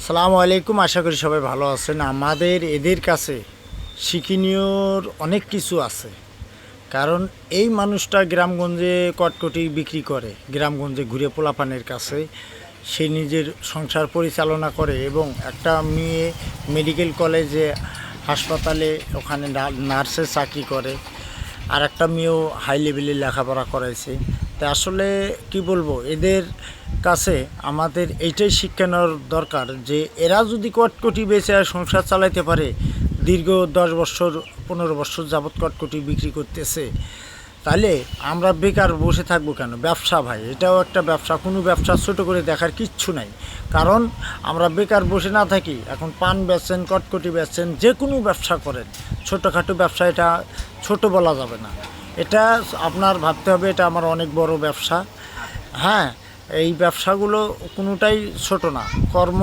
আসসালামু আলাইকুম। আশা করি সবাই ভালো আছেন। আমাদের এদের কাছে শিক্ষণীয়র অনেক কিছু আছে, কারণ এই মানুষটা গ্রামগঞ্জে কটকটি বিক্রি করে, গ্রামগঞ্জে ঘুরে পোলাপানের কাছে সে নিজের সংসার পরিচালনা করে এবং একটা মেয়ে মেডিকেল কলেজে হাসপাতালে ওখানে নার্সের চাকরি করে, আর একটা মেয়েও হাই লেভেলে লেখাপড়া করাইছে। তা আসলে কি বলবো, এদের কাছে আমাদের এইটাই শিক্ষা নেওয়ার দরকার যে এরা যদি কটকটি বেচে আর সংসার চালাইতে পারে, দীর্ঘ 10 বছর 15 বছর যাবৎ কটকটি বিক্রি করতেছে, তাহলে আমরা বেকার বসে থাকবো কেন? ব্যবসা ভাই, এটাও একটা ব্যবসা। কোনো ব্যবসা ছোটো করে দেখার কিচ্ছু নাই। কারণ আমরা বেকার বসে না থাকি, এখন পান বেচছেন, কটকটি বেচছেন, যে কোনো ব্যবসা করেন, ছোটোখাটো ব্যবসা, এটা ছোট বলা যাবে না। এটা আপনার ভাবতে হবে এটা আমার অনেক বড় ব্যবসা। হ্যাঁ, এই ব্যবসাগুলো কোনোটাই ছোট না। কর্ম